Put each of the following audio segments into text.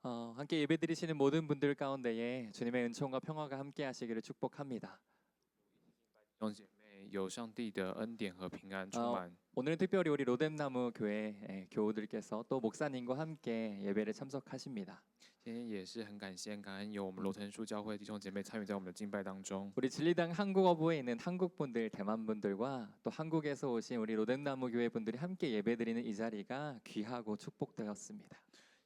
함께 예배드리시는 모든 분들 가운데에 주님의 은총과 평화가 함께 하시기를 축복합니다. 弟兄姐妹，有上帝的恩典和平安充 어, 满。 오늘은 특별히 우리 로뎀나무 교회 교우들께서 또 목사님과 함께 예배를 참석하십니다. 今天也是很感谢、感恩有我们罗腾树教会弟兄姐妹参与在我们的敬拜当中。 우리 진리당 한국어부에 있는 한국 분들, 대만 분들과 또 한국에서 오신 우리 로뎀나무 교회 분들이 함께 예배드리는 이 자리가 귀하고 축복되었습니다.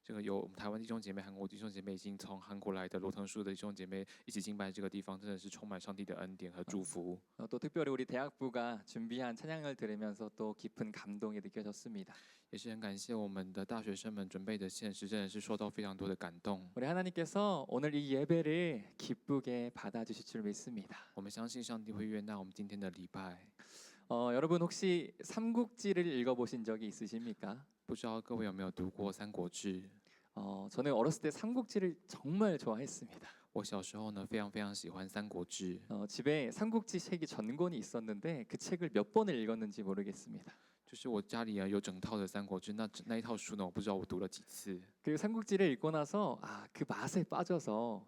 这个有我们台湾弟兄姐妹、韩国弟兄姐妹，已经从韩国来的罗腾树的弟兄姐妹一起敬拜这个地方，真的是充满上帝的恩典和祝福。 또 특별히 우리 대학부가 준비한 찬양을 들으면서 또 깊은 감동이 느껴졌습니다. 也是很感谢我们的大学生们准备的献诗，真的是受到非常多的感动。 우리 하나님께서 오늘 이 예배를 기쁘게 받아주실 줄 믿습니다. 我们相信上帝会悦纳我们今天的礼拜。 여러분 혹시 삼국지를 읽어보신 적이 있으십니까? 不知道各位有没有读过《三国志》？ 저는 어렸을 때 삼국지를 정말 좋아했습니다. 我小时候呢，非常喜欢《三国志》。 집에 삼국지 책이 전권이 있었는데 그 책을 몇 번을 읽었는지 모르겠습니다. 就是我家里有整套的《三国志》，那一套书呢，我不知道我读了几次。 그리고 삼국지를 읽고 나서 그 맛에 빠져서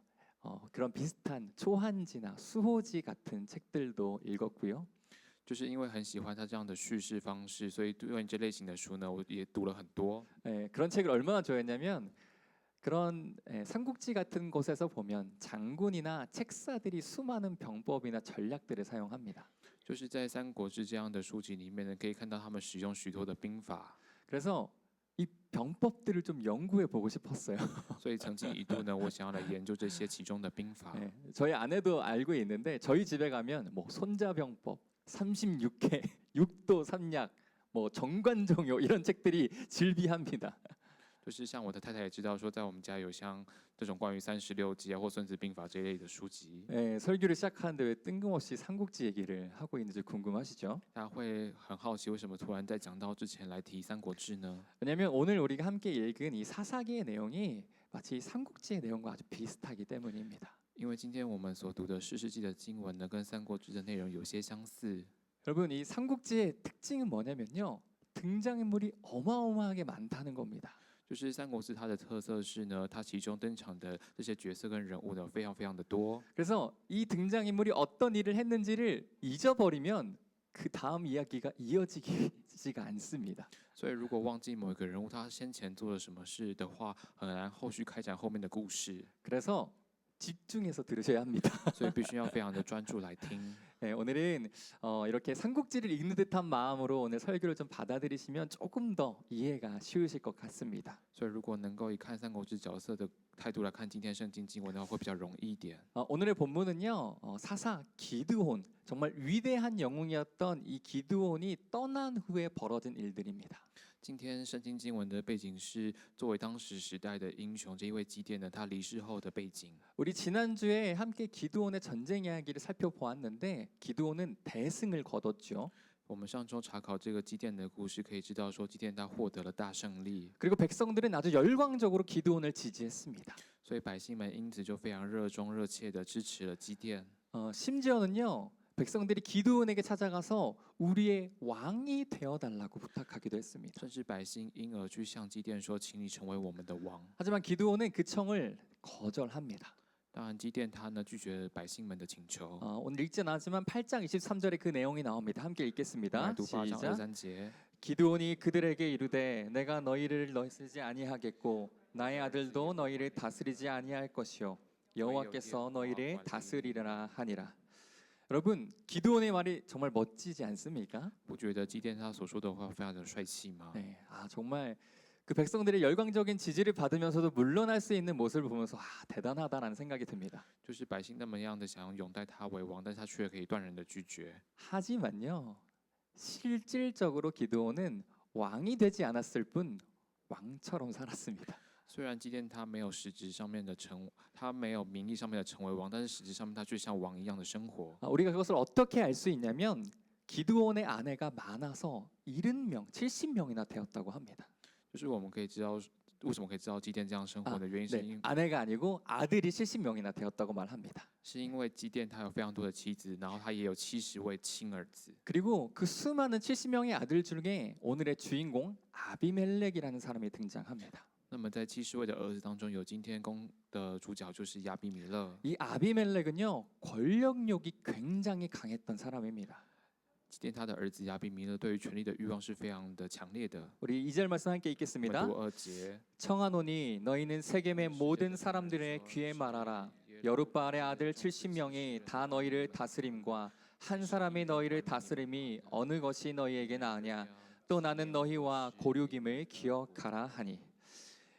그런 비슷한 초한지나 수호지 같은 책들도 읽었고요. 就是因为很喜欢他这样的叙事方式，所以对这类型的书呢，我也读了很多。 그런 책을 얼마나 좋아했냐면 그런 삼국지 같은 곳에서 보면 장군이나 책사들이 수많은 병법이나 전략들을 사용합니다. 就是在《三国志》这样的书籍里面呢，可以看到他们使用许多的兵法。 그래서 이 병법들을 좀 연구해 보고 싶었어요. 所以曾经一度呢，我想要来研究这些其中的兵法。 저희 아내도 알고 있는데 저희 집에 가면 뭐 손자병법, 36회, 육도 삼약, 뭐 정관정요 이런 책들이 질비합니다. 就是像我的太太也知道说，在我们家有像这种关于36计啊或孙子兵法这一类的书籍。 설교를 시작하는데 왜 뜬금없이 삼국지 얘기를 하고 있는지 궁금하시죠? 大家会很好奇，为什么突然在讲到之前来提《三国志》呢？ 왜냐하면 오늘 우리가 함께 읽은 이 사사기의 내용이 마치 삼국지의 내용과 아주 비슷하기 때문입니다. 因为今天我们所读的士师记的经文呢，跟《三国志》的内容有些相似。 여러분 이 삼국지의 특징은 뭐냐면요, 등장인물이 어마어마하게 많다는 겁니다. 就是《三国志》它的特色是呢，它其中登场的这些角色跟人物呢，非常的多。 그래서 이 등장인물이 어떤 일을 했는지를 잊어버리면 그 다음 이야기가 이어지지가 않습니다. 所以如果忘记某一个人物他先前做了什么事的话，很难后续开展后面的故事。 그래서 집중해서 들으셔야 합니다. 所以必须要非常的专注来听。 오늘은 이렇게 삼국지를 읽는 듯한 마음으로 오늘 설교를 좀 받아들이시면 조금 더 이해가 쉬우실 것 같습니다. 所以如果能够以看《三国志》角色的态度来看今天圣经经文的话，会比较容易一点。 오늘의 본문은요, 사사 기드온, 정말 위대한 영웅이었던 이 기드온이 떠난 후에 벌어진 일들입니다. 今天圣经经文的背景是作为当时时代的英雄这一位基甸呢，他离世后的背景。 우리 지난주에 함께 기드온의 전쟁 이야기를 살펴보았는데 기드온은 대승을 거뒀죠. 我们上周查考这个基甸的故事，可以知道说基甸他获得了大胜利， 그리고 백성들은 아주 열광적으로 기드온을 지지했습니다. 所以百姓们因此就非常热衷热切的支持了基甸。 심지어는요, 백성들이 기드온에게 찾아가서 우리의 왕이 되어달라고 부탁하기도 했습니다. 甚至百姓因而去向基甸说：“请你成为我们的王。” 하지만 기드온은 그 청을 거절합니다. 当然，基甸他呢拒绝了百姓们的请求。 오늘 읽진 않았지만 8장 23절에 그 내용이 나옵니다. 함께 来 읽겠습니다. 读8章 시작. 23节。 기드온이 그들에게 이르되 내가 너희를 다스리지 아니하겠고 나의 아들도 너희를 다스리지 아니할 것이요 여호와께서 너희를 다스리리라 하니라. 여러분, 기드온의 말이 정말 멋지지 않습니까? 不觉得基甸他所说的话非常的帅气吗？ 네, 정말 그 백성들의 열광적인 지지를 받으면서도 물러날 수 있는 모습을 보면서 대단하다라는 생각이 듭니다. 就是百姓那么样的想要拥戴他为王，但是他却可以断然的拒绝。 하지만요, 실질적으로 기드온은 왕이 되지 않았을 뿐 왕처럼 살았습니다. 虽然基甸他没有实质上面的他没有名义上面的成为王，但是实质上面他却像王一样的生活。 우리가 그것을 어떻게 알 수 있냐면 기드온의 아내가 많아서 70명, 70명이나 되었다고 합니다. 就是我们可以知道为什么可以知道基甸这样生活的原因，是 네, 아내가 아니고 아들이 70명이나 되었다고 말합니다. 是因为基甸他有非常多的妻子，然后他也有70位亲儿子。 그리고 그 수많은 70명의 아들 중에 오늘의 주인공 아비멜렉이라는 사람이 등장합니다. 那么在70位的儿子当中，有今天公的主角就是亚比米勒。 이 아비멜렉은요 권력욕이 굉장히 강했던 사람입니다. 今天他的儿子亚比米勒对于权力的欲望是非常的强烈的。 우리 2절 말씀 함께 我们 읽겠습니다. 读2节， 청하노니 너희는 세겜의 모든 사람들의 귀에 말하라. 여룻바알의 아들 70명이 다 너희를 다스림과 한 사람이 너희를 다스림이 어느 것이 너희에게 나으냐. 또 나는 너희와 고륙임을 기억하라 하니.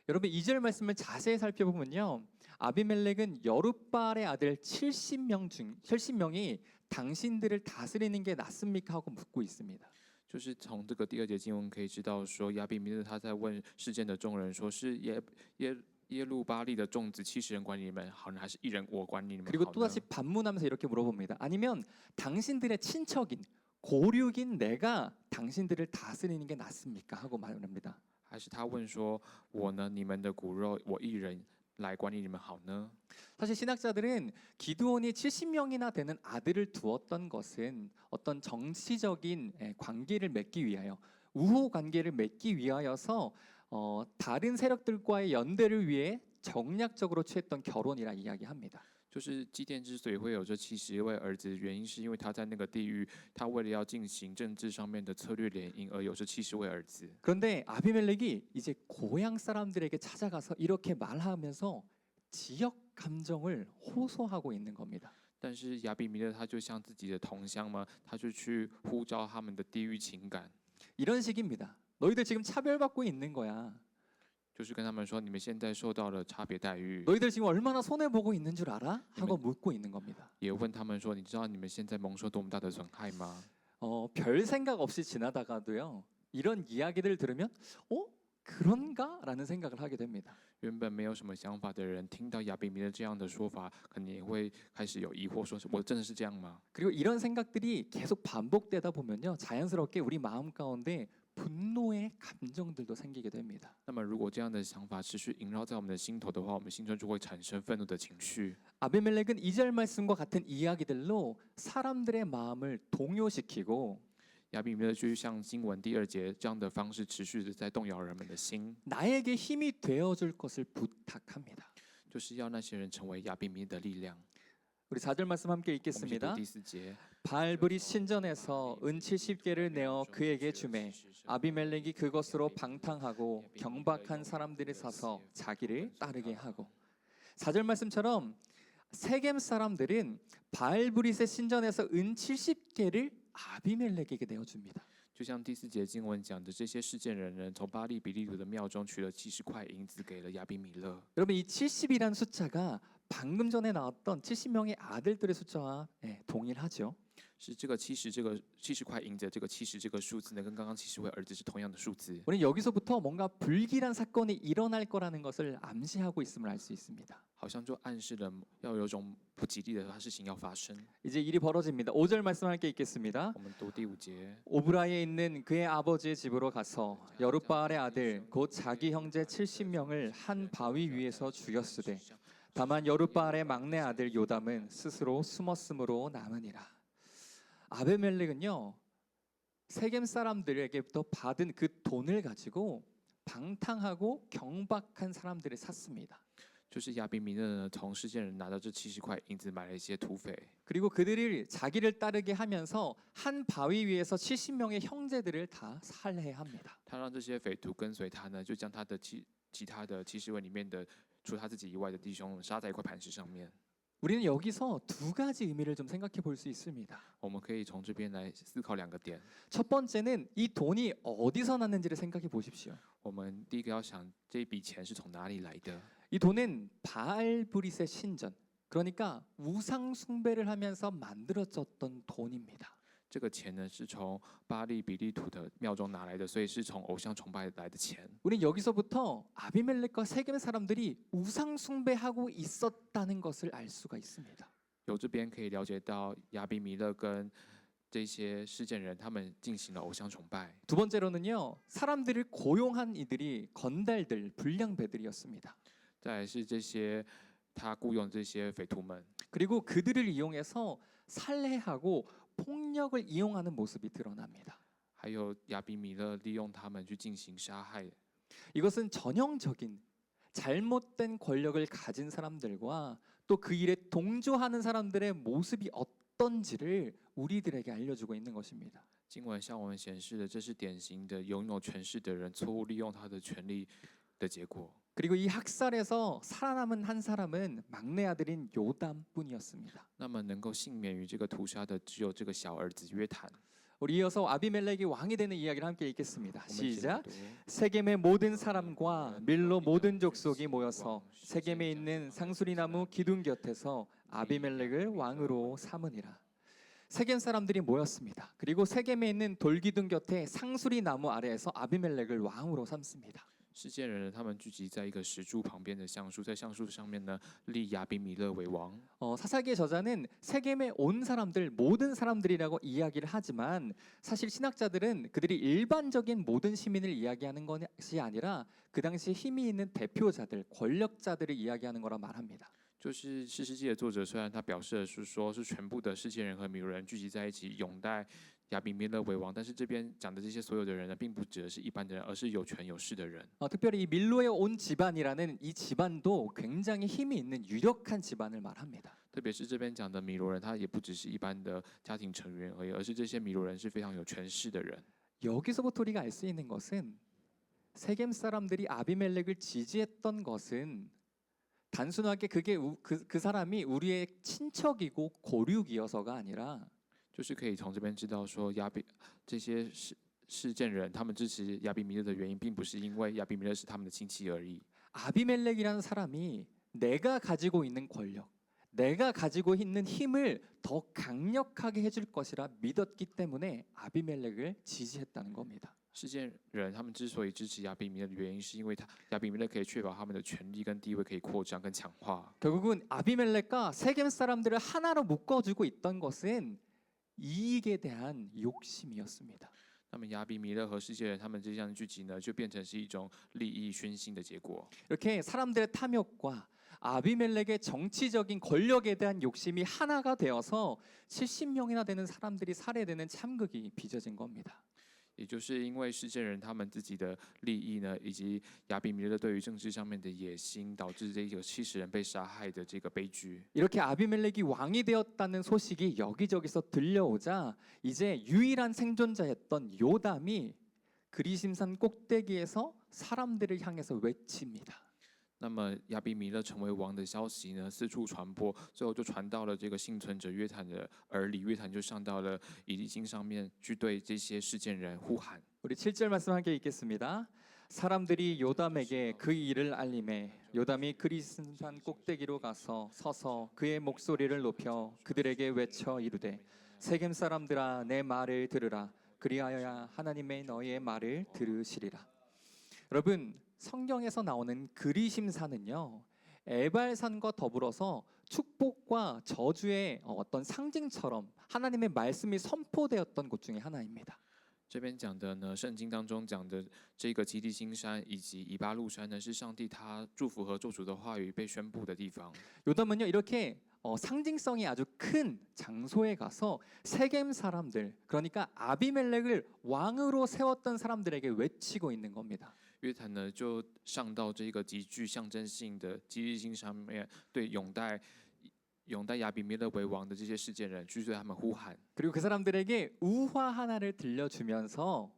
여러분 2절 말씀을 자세히 살펴보면요. 아비멜렉은 여룻바알의 아들 70명이 당신들을 다스리는 게 낫습니까? 하고 묻고 있습니다. 就是从这个第2节经文可以知道说，亚比米勒他在问世间的众人说，是耶路巴利的众子70人管理你们好呢，还是一人我管理你们 그리고 好呢？ 또다시 반문하면서 이렇게 물어봅니다. 아니면 당신들의 친척인 고륙인 내가 당신들을 다스리는 게 낫습니까? 하고 말합니다. 还是他问说，我呢，你们的骨肉，我一人来管理你们好呢？ 사실 신학자들은 기드온이 70명이나 되는 아들을 두었던 것은 어떤 정치적인 관계를 맺기 위하여 우호 관계를 맺기 위하여서 다른 세력들과의 연대를 위해 정략적으로 취했던 결혼이라 이야기합니다. 就是基甸之所以会有这70位儿子，原因是因为他在那个地域，他为了要进行政治上面的策略联姻，而有这70位儿子。 그런데 아비멜렉이 이제 고향 사람들에게 찾아가서 이렇게 말하면서 지역 감정을 호소하고 있는 겁니다. 但是亚比米勒他就像自己的同乡嘛，他就去呼召他们的地域情感， 이런 식입니다. 너희들 지금 차별받고 있는 거야. 就是跟他们说，你们现在受到了差别待遇， 너희들 지금 얼마나 손해 보고 있는 줄 알아? 하고 묻고 있는 겁니다. 也问他们说，你知道你们现在蒙受多么大的损害吗？ 별 생각 없이 지나다가도요. 이런 이야기들 들으면 그런가?라는 생각을 하게 됩니다. 原本没有什么想法的人，听到亚比米勒这样的说法，可能也会开始有疑惑，说我真的是这样吗？ 그리고 이런 생각들이 계속 반복되다 보면요. 자연스럽게 우리 마음 가운데 분노의 감정들도 생기게 됩니다. 那么，如果这样的想法持续萦绕在我们的心头的话，我们心中就会产生愤怒的情绪。 아비멜렉은 2절 말씀과 같은 이야기들로 사람들의 마음을 동요시키고 亚比米勒就像经文第2节这样的方式，持续的在动摇人们的心， 나에게 힘이 되어줄 것을 부탁합니다. 就是要那些人成为亚比米勒的力量。 우리 4절 말씀 함께 我们一起读 읽겠습니다. 第4节。 바알불이 신전에서 은 70개를 내어 그에게 주매 아비멜렉이 그것으로 방탕하고 경박한 사람들이 사서 자기를 따르게 하고. 4절 말씀처럼 세겜 사람들은 바알브릿의 신전에서 은 70개를 아비멜렉에게 내어줍니다. 就像第4节经文讲的，这些事件人呢，从巴利比利土的庙中取了70块银子，给了亚比米勒。 여러분 이 70이란 숫자가 방금 전에 나왔던 70명의 아들들의 숫자와 동일하죠. 是这个70块银子，这个70这个数字呢，跟刚刚70位儿子是同样的数字。 우리 여기서부터 뭔가 불길한 사건이 일어날 거라는 것을 암시하고 있음을 알 수 있습니다. 好像就暗示了要有种不吉利的事情要发生。 이제 일이 벌어집니다. 5절 말씀 함께 읽겠습니다. 我们读第5节。 오브라에 있는 그의 아버지의 집으로 가서 여룻바알의 아들 곧 자기 형제 70명을 한 바위 위에서 죽였으되 다만 여룻바알의 막내 아들 요담은 스스로 숨었으므로 남으니라. 아베멜렉은요 세겜 사람들에게부터 받은 그 돈을 가지고 방탕하고 경박한 사람들을 샀습니다. 就是亚比米勒呢，从世件人拿到这70块银子，买了一些土匪， 그리고 그들을 자기를 따르게 하면서 한 바위 위에서 70명의 형제들을 다 살해합니다. 他让这些匪徒跟随他呢，就将他的其他的70位里面的，除了他自己以外的弟兄杀在一块磐石上面。 우리는 여기서 두 가지 의미를 좀 생각해 볼 수 있습니다. 我们可以从这边来思考2个点。 첫 번째는 이 돈이 어디서 났는지를 생각해 보십시오. 我们第一个要想，这一笔钱是从哪里来的？ 이 돈은 바알브릿의 신전, 그러니까 우상 숭배를 하면서 만들어졌던 돈입니다. 这个钱呢，是从巴利比利土的庙中拿来的，所以是从偶像崇拜来的钱。 우리는 여기서부터 아비멜렉과 세겜 사람들이 우상 숭배하고 있었다는 것을 알 수가 있습니다. 由这边可以了解到亚比米勒跟这些事件人，他们进行了偶像崇拜。 두 번째로는요, 사람들을 고용한 이들이 건달들, 불량배들이었습니다. 再来是这些他雇佣这些匪徒们， 그리고 그들을 이용해서 살해하고 폭력을 이용하는 모습이 드러납니다. 还有亚比米勒利用他们去进行杀害。 이것은 전형적인 잘못된 권력을 가진 사람들과 또 그 일에 동조하는 사람들의 모습이 어떤지를 우리들에게 알려주고 있는 것입니다. 经文向我们显示的，这是典型的拥有权势的人错误利用他的权力的结果。 그리고 이 학살에서 살아남은 한 사람은 막내 아들인 요담뿐이었습니다. 那么能够幸免于这个屠杀的，只有这个小儿子约坦。 우리 이어서 아비멜렉이 왕이 되는 이야기를 함께 읽겠습니다. 我们一起来 시작. 读 세겜의 모든 사람과 밀로 모든 족속이 모여서 세겜에 있는 상수리나무 기둥 곁에서 아비멜렉을 왕으로 삼으니라. 세겜 사람들이 모였습니다. 그리고 세겜에 있는 돌기둥 곁에 상수리나무 아래에서 아비멜렉을 왕으로 삼습니다. 世界人他们聚集在一个石柱旁边的橡树，在橡树上面呢立亚比米勒为王。 사사기의 저자는 세겜에 온 사람들 모든 사람들이라고 이야기를 하지만 사실 신학자들은 그들이 일반적인 모든 시민을 이야기하는 것이 아니라 그 당시 힘이 있는 대표자들 권력자들을 이야기하는 거라 말합니다. 就是士师记的作者，虽然他表示的是说是全部的世界人和米罗人聚集在一起，拥戴亚比米勒为王，但是这边讲的这些所有的人呢，并不指的是一般的人，而是有权有势的人。 특별히 이 밀로에 온 집안이라는 이 집안도 굉장히 힘이 있는 유력한 집안을 말합니다. 特别是这边讲的米罗人，他也不只是一般的家庭成员而已，而是这些米罗人是非常有权势的人。 여기서부터 우리가 알 수 있는 것은 세겜 사람들이 아비멜렉을 지지했던 것은 단순하게 그 사람이 우리의 친척이고 고륙이어서가 아니라 就是可以从这边知道说这些事件人，他们支持亚比米勒的原因，并不是因为亚比米勒是他们的亲戚而已。 아비멜렉이라는 사람이 내가 가지고 있는 권력, 내가 가지고 있는 힘을 더 강력하게 해줄 것이라 믿었기 때문에 아비멜렉을 지지했다는 겁니다. 事件人他们之所以支持亚比米勒的原因，是因为亚比米勒可以确保他们的权力跟地位可以扩张跟强化。 결국은 아비멜렉과 세겜 사람들을 하나로 묶어주고 있던 것은 이익에 대한 욕심이었습니다. 那么亚比米勒和世界人他们这样聚集呢，就变成是一种利益熏心的结果。 이렇게 사람들의 탐욕과 아비멜렉의 정치적인 권력에 대한 욕심이 하나가 되어서 70명이나 되는 사람들이 살해되는 참극이 빚어진 겁니다. 也就是因为世界人他们自己的利益呢，以及亚比米勒对于政治上面的野心，导致这个70人被杀害的这个悲剧。 이렇게 아비멜렉이 왕이 되었다는 소식이 여기저기서 들려오자 이제 유일한 생존자였던 요담이 그리심산 꼭대기에서 사람들을 향해서 외칩니다. 那么亚比米勒成为王的消息呢，四处传播，最后就传到了这个幸存者约坦的耳里，约坦就上到了以利经上面去对这些事件人呼喊。 우리 7절 말씀 함께 읽겠습니다. 사람들이 요담에게 그 일을 알림해 요담이 그리심산 꼭대기로 가서 서서 그의 목소리를 높여 그들에게 외쳐 이르되 세겜 사람들아 내 말을 들으라 그리하여야 하나님의 너희의 말을 들으시리라. 여러분 성경에서 나오는 그리심산은요 에발산과 더불어서 축복과 저주의 어떤 상징처럼 하나님의 말씀이 선포되었던 곳 중에 하나입니다. 这边讲的呢，圣经当中讲的这个基地新山以及以巴路山呢，是上帝他祝福和咒诅的话语被宣布的地方。 요담은요 이렇게 상징성이 아주 큰 장소에 가서 세겜 사람들 그러니까 아비멜렉을 왕으로 세웠던 사람들에게 외치고 있는 겁니다. 约坦呢就上到这个极具象征性的基地新上面，对拥戴亚比米勒为王的这些事件人，去对他们呼喊。 그리고 그 사람들에게 우화 하나를 들려주면서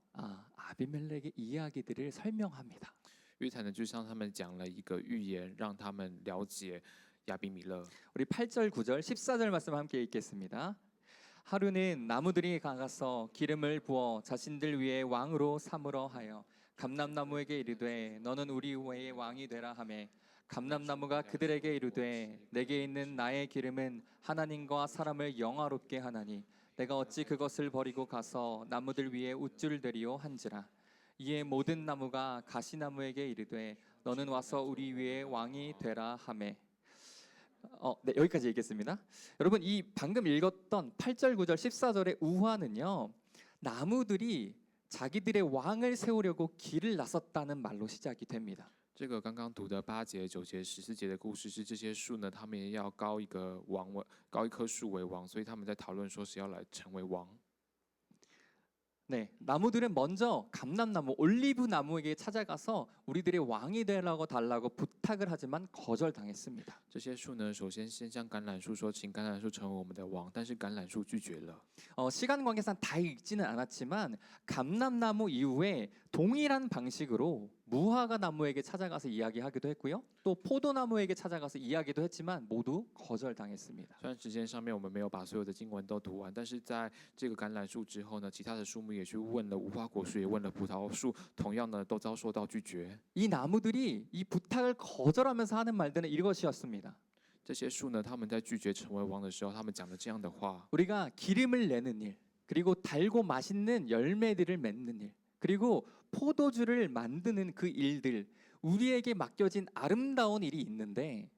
아비멜렉의 이야기들을 설명합니다. 约坦呢就向他们讲了一个预言，让他们了解亚比米勒。 우리 8절, 9절, 14절 말씀 함께 읽겠습니다. 하루는 나무들이 가서 기름을 부어 자신들 위에 왕으로 삼으러 하여 감람나무에게 이르되 너는 우리 외에 왕이 되라 하매 감람나무가 그들에게 이르되 내게 있는 나의 기름은 하나님과 사람을 영화롭게 하나니 내가 어찌 그것을 버리고 가서 나무들 위에 웃줄 대리오 한지라. 이에 모든 나무가 가시나무에게 이르되 너는 와서 우리 위에 왕이 되라 하매. 네, 여기까지 읽겠습니다. 여러분 이 방금 읽었던 8절, 9절, 14절의 우화는요 나무들이 자기들의 왕을 세우려고 길을 나섰다는 말로 시작이 됩니다. 这个刚刚读的8节、9节、14节的故事是这些树呢，他们也要高一棵树为王，所以他们在讨论说谁要来成为王。 네, 나무들은 먼저 감람나무, 올리브 나무에게 찾아가서 우리들의 왕이 되라고 달라고 부탁을 하지만 거절당했습니다. 这些树呢，首先先向橄榄树说，请橄榄树成为我们的王，但是橄榄树拒绝了。 시간 관계상 다 읽지는 않았지만 감람나무 이후에 동일한 방식으로 무화과 나무에게 찾아가서 이야기하기도 했고요. 또 포도나무에게 찾아가서 이야기도 했지만 모두 거절당했습니다. 虽然时间上面我们没有把所有的经文都读完，但是在这个橄榄树之后呢，其他的树木也去问了无花果树，也问了葡萄树，同样呢都遭受到拒绝。 이 나무들이 이 부탁을 거절하면서 하는 말들은 이것이었습니다. 这些树呢，他们在拒绝成为王的时候，他们讲了这样的话： 우리가 기름을 내는 일, 그리고 달고 맛있는 열매들을 맺는 일, 그리고 포도주를 만드는 그 일들, 우리에게 맡겨진 아름다운 일이 있는데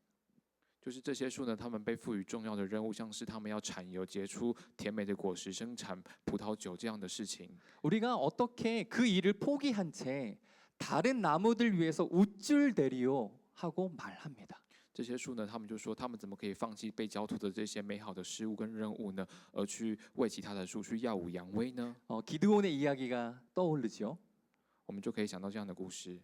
就是这些树呢，他们被赋予重要的任务，像是他们要产油、结出甜美的果实、生产葡萄酒这样的事情。 우리가 어떻게 그 일을 포기한 채 다른 나무들 위해서 우쭐대리요 하고 말합니다. 这些树呢，他们就说，他们怎么可以放弃被交托的这些美好的事物跟任务呢，而去为其他的树去耀武扬威呢？ 기드온의 이야기가 떠오르죠. 我们就可以想到这样的故事。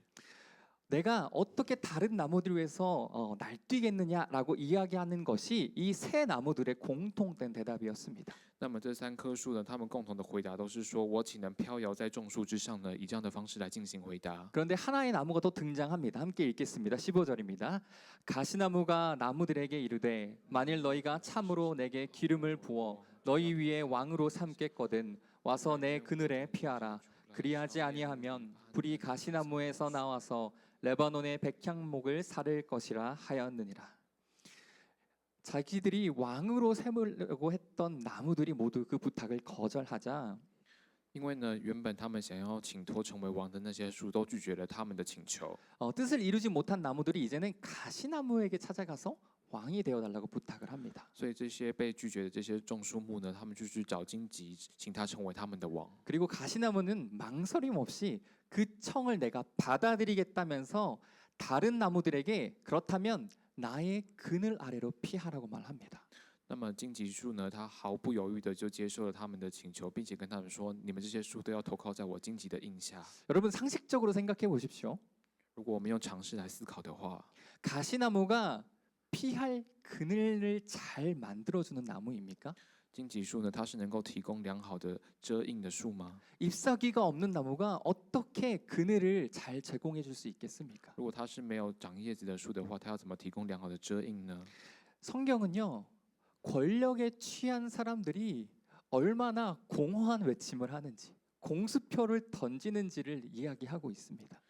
내가 어떻게 다른 나무들 위해서 날뛰겠느냐라고 이야기하는 것이 이 세 나무들의 공통된 대답이었습니다. 那么这三棵树呢，他们共同的回答都是说：“我岂能飘摇在众树之上呢？”以这样的方式来进行回答。 그런데 하나의 나무가 또 등장합니다. 함께 읽겠습니다. 15절입니다. 가시나무가 나무들에게 이르되 만일 너희가 참으로 내게 기름을 부어 너희 위에 왕으로 삼겠거든 와서 내 그늘에 피하라. 그리하지 아니하면 불이 가시나무에서 나와서 레바논의 백향목을 사를 것이라 하였느니라. 자기들이 왕으로 세우려고 했던 나무들이 모두 그 부탁을 거절하자 因为呢，原本他们想要请托成为王的那些树，都拒绝了他们的请求。 뜻을 이루지 못한 나무들이 이제는 가시나무에게 찾아가서 왕이 되어달라고 부탁을 합니다. 所以这些被拒绝的这些种树木呢，他们就去找荆棘，请他成为他们的王。 그리고 가시나무는 망설임 없이 그 청을 내가 받아들이겠다면서 다른 나무들에게 그렇다면 나의 그늘 아래로 피하라고 말합니다. 那么荆棘树呢，它毫不犹豫的就接受了他们的请求，并且跟他们说：“你们这些树都要投靠在我荆棘的荫下。 여러분 상식적으로 생각해 보십시오. 如果我们用常识来思考的话， 가시나무가 피할 그늘을 잘 만들어주는 나무입니까? 荆棘树呢，它是能够提供良好的遮荫的树吗？ 잎사귀가 없는 나무가 어떻게 그늘을 잘 제공해 줄 수 있겠습니까? 如果它是没有长叶子的树的话，它要怎么提供良好的遮荫呢？ 성경은요. 권력에 취한 사람들이 얼마나 공허한 외침을 하는지, 공수표를 던지는지를 이야기하고 있습니다.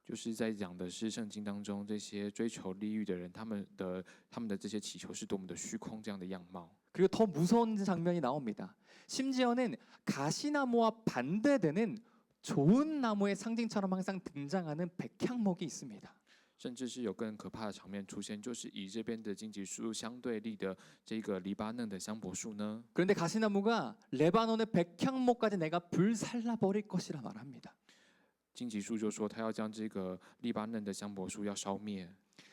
就是在讲的是圣经当中这些追求利益的人，他们的这些祈求是多么的虚空这样的样貌。 그리고 더 무서운 장면이 나옵니다. 심지어는 가시나무와 반대되는 좋은 나무의 상징처럼 항상 등장하는 백향목이 있습니다. 甚至是有更可怕的场面出现，就是以这边的荆棘树相对立的这个黎巴嫩的香柏树呢， 그런데 가시나무가 레바논의 백향목까지 내가 불살라 버릴 것이라 말합니다. 荆棘树就说他要将这个黎巴嫩的香柏树要烧灭。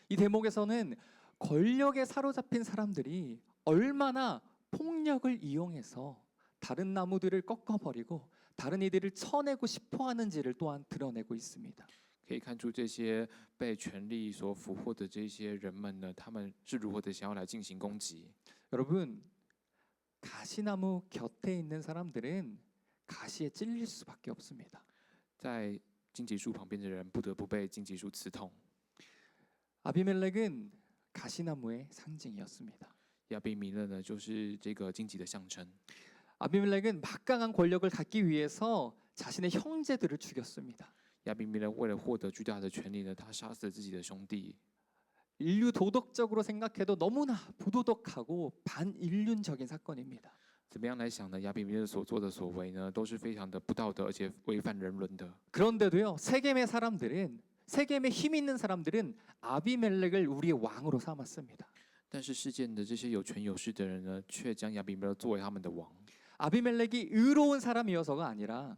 이 대목에서는 권력에 사로잡힌 사람들이 얼마나 폭력을 이용해서 다른 나무들을 꺾어버리고 다른 이들을 쳐내고 싶어하는지를 또한 드러내고 있습니다. 可以看出这些被权力所俘获的这些人们呢，他们是如何的想要来进行攻击。 여러분 가시나무 곁에 있는 사람들은 가시에 찔릴 수밖에 없습니다. 在荆棘树旁边的人不得不被荆棘树刺痛。 아비멜렉은 가시나무의 상징이었습니다. 亚比米勒呢，就是这个荆棘的象征。 아비멜렉은 막강한 권력을 갖기 위해서 자신의 형제들을 죽였습니다. 亚比米勒为了获得巨大的权利呢，他杀死了自己的兄弟。 인류 도덕적으로 생각해도 너무나 부도덕하고 반인륜적인 사건입니다. 怎么样来想呢？亚比米勒所做的所为呢，都是非常的不道德，而且违反人伦的。 그런데도요, 세겜에 힘 있는 사람들은 아비멜렉을 우리의 왕으로 삼았습니다. 但是世间的这些有权有势的人呢，却将亚比米勒作为他们的王， 아비멜렉이 의로운 사람이어서가 아니라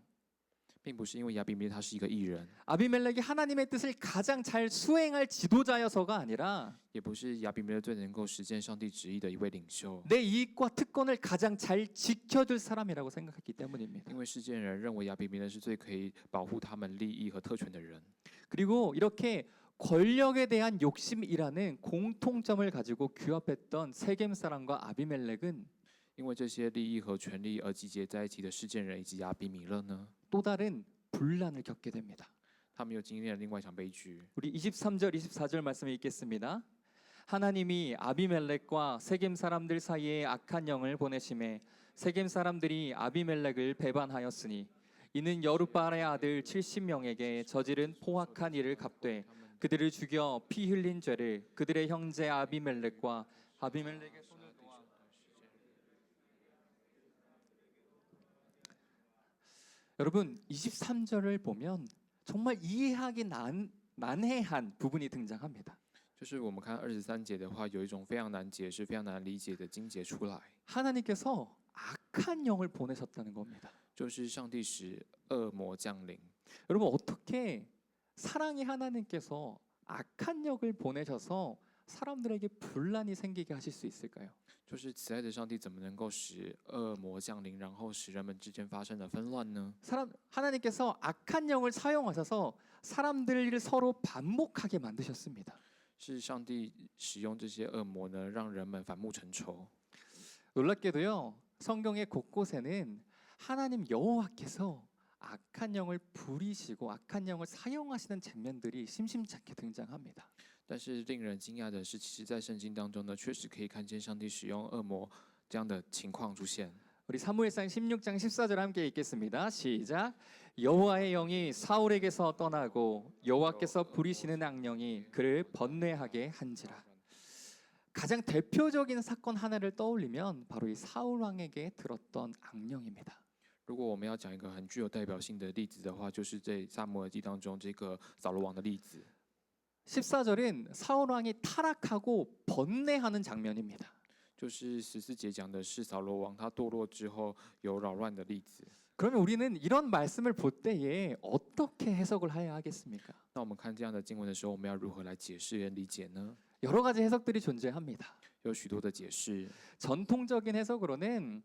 并不是因为亚比米勒他是一个义人， 아비멜렉이 하나님의 뜻을 가장 잘 수행할 지도자여서가 아니라 也不是亚比米勒最能够实践上帝旨意的一位领袖， 내 이익과 특권을 가장 잘 지켜줄 사람이라고 생각했기 때문입니다. 因为世间人认为亚比米勒是最可以保护他们利益和特权的人。 그리고 이렇게 권력에 대한 욕심이라는 공통점을 가지고 규합했던 세겜 사람과 아비멜렉은 因为这些利益和权利而集结在一起的世间人以及亚比米勒呢， 또 다른 분란을 겪게 됩니다. 他们又经历了另外一场悲剧。 우리 23절, 24절 말씀을 읽겠습니다. 하나님이 아비멜렉과 세겜 사람들 사이에 악한 영을 보내심에 세겜 사람들이 아비멜렉을 배반하였으니 이는 여룻바알의 아들 70명에게 저지른 포악한 일을 갚되 그들을 죽여 피 흘린 죄를 그들의 형제 아비멜렉과 아비멜렉의 손을 놓아. 여러분 23절을 보면 정말 이해하기 난해한 부분이 등장합니다. 就是我们看23节的话，有一种非常难解释、非常难理解的经节出来， 하나님께서 악한 영을 보내셨다는 겁니다. 就是上帝使恶魔降临。 여러분 어떻게 사랑의 하나님께서 악한 영을 보내셔서 사람들에게 분란이 생기게 하실 수 있을까요? 就是慈爱的上帝怎么能够使恶魔降临，然后使人们之间发生了纷乱呢？ 하나님께서 악한 영을 사용하셔서 사람들을 서로 반목하게 만드셨습니다. 是上帝使用这些恶魔呢，让人们反目成仇。 놀랍게도요. 성경의 곳곳에는 하나님 여호와께서 악한 영을 부리시고 악한 영을 사용하시는 장면들이 심심찮게 등장합니다. 但是令人惊讶的是，其实，在圣经当中呢，确实可以看见上帝使用恶魔这样的情况出现。 우리 사무엘상 16장 14절 함께 읽겠습니다. 시작. 여호와의 영이 사울에게서 떠나고 여호와께서 부리시는 악령이 그를 번뇌하게 한지라. 가장 대표적인 사건 하나를 떠올리면 바로 이 사울 왕에게 들었던 악령입니다. 如果我们要讲一个很具有代表性的例子的话，就是在撒母耳记当中这个扫罗王的例子。 14절은 사울 왕이 타락하고 번뇌하는 장면입니다. 就是14节讲的是扫罗王他堕落之后有扰乱的例子。 그러면 우리는 이런 말씀을 볼 때에 어떻게 해석을 해야 하겠습니까? 那我们看这样的经文的时候，我们要如何来解释跟理解呢？ 여러 가지 해석들이 존재합니다. 有许多的解释。 전통적인 해석으로는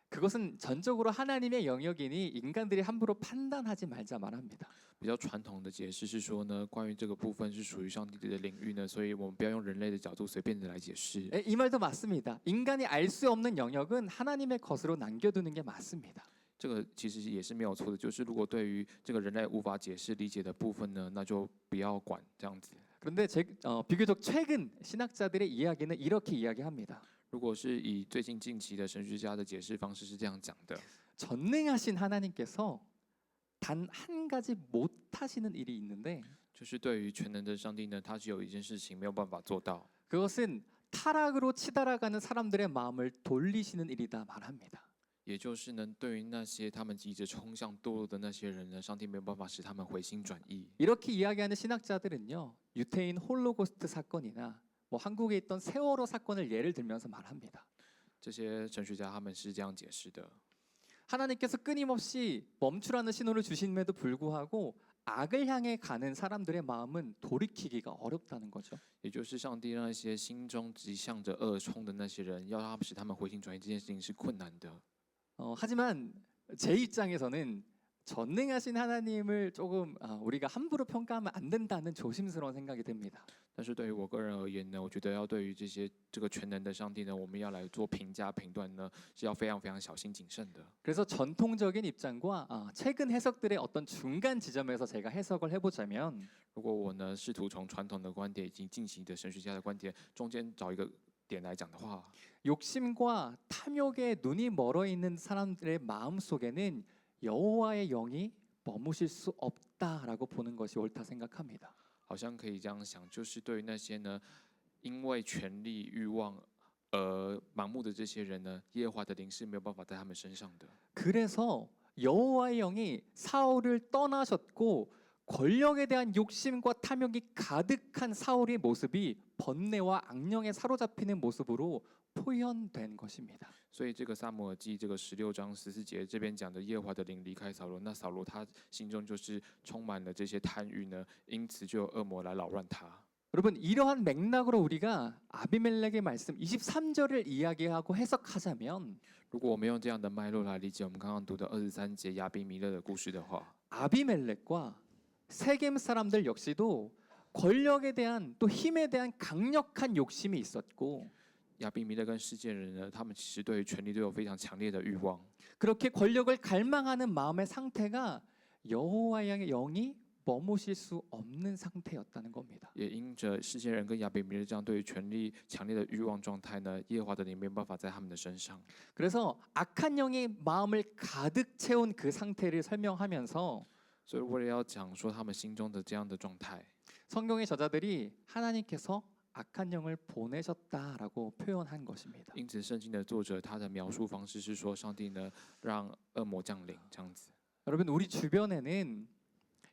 그것은 전적으로 하나님의 영역이니 인간들이 함부로 판단하지 말자 말합니다. 比较传统的解释是说呢，关于这个部分是属于上帝的领域呢，所以我们不要用人类的角度随便的来解释。 이 말도 맞습니다. 인간이 알 수 없는 영역은 하나님의 것으로 남겨두는 게 맞습니다. 这个其实也是没有错的，就是如果对于这个人类无法解释理解的部分呢，那就不要管这样子。 그런데 비교적 최근 신학자들의 이야기는 이렇게 이야기합니다. 如果是以最近近期的神学家的解释方式是这样讲的， 전능하신 하나님께서 단 한 가지 못하시는 일이 있는데 就是对于全能的上帝呢，他是有一件事情没有办法做到， 그것은 타락으로 치달아가는 사람들의 마음을 돌리시는 일이다 말합니다. 也就是呢，对于那些他们急着冲向堕落的那些人呢，上帝没有办法使他们回心转意。 이렇게 이야기하는 신학자들은요. 유태인 홀로코스트 사건이나 뭐 한국에 있던 세월호 사건을 예를 들면서 말합니다. 这些神学家他们是这样解释的。 하나님께서 끊임없이 멈추라는 신호를 주심에도 불구하고 악을 향해 가는 사람들의 마음은 돌이키기가 어렵다는 거죠. 也就是上帝让那些心中直向着恶冲的那些人，要让他们使他们回心转意，这件事情是困难的。 하지만 제 입장에서는 전능하신 하나님을 조금 우리가 함부로 평가하면 안 된다는 조심스러운 생각이 듭니다. 但是对于我个人而言呢，我觉得要对于这个全能的上帝呢，我们要来做评价评断呢，是要非常非常小心谨慎的。 그래서 전통적인 입장과 최근 해석들의 어떤 중간 지점에서 제가 해석을 해보자면 如果我呢试图从传统的观点以及近期的神学家的观点中间找一个点来讲的话， 욕심과 탐욕에 눈이 멀어 있는 사람들의 마음 속에는 여호와의 영이 머무실 수 없다라고 보는 것이 옳다 생각합니다. 好像可以这样想，就是对于那些呢因为权力欲望而盲目的这些人呢，耶和华的灵是没有办法在他们身上的。 그래서 여호와의 영이 사울을 떠나셨고 권력에 대한 욕심과 탐욕이 가득한 사울의 모습이 번뇌와 악령에 사로잡히는 모습으로 표현된 것입니다. 所以这个撒母耳记这个16章14节这边讲的耶和华的灵离开扫罗，那扫罗他心中就是充满了这些贪欲呢，因此就有恶魔来扰乱他。 여러분 이러한 맥락으로 우리가 아비멜렉의 말씀 23절을 이야기하고 해석하자면 如果我们用这样的脉络来理解我们刚刚读的23节亚比米勒的故事的话， 아비멜렉과 세겜 사람들 역시도 권력에 대한 또 힘에 대한 강력한 욕심이 있었고 亚比米勒跟世界人呢，他们其实对于权力都有非常强烈的欲望， 그렇게 권력을 갈망하는 마음의 상태가 여호와의 영이 머무실 수 없는 상태였다는 겁니다. 也因着世界人跟亚比米勒这样对于权力强烈的欲望状态呢，耶和华的灵没有办法在他们的身上。 그래서 악한 영이 마음을 가득 채운 그 상태를 설명하면서 所以为了要讲说他们心中的这样的状态， 성경의 저자들이 하나님께서 악한 영을 보내셨다라고 표현한 것입니다. 因此圣经的作者他的描述方式是说，上帝呢让恶魔降临这样子。 여러분 우리 주변에는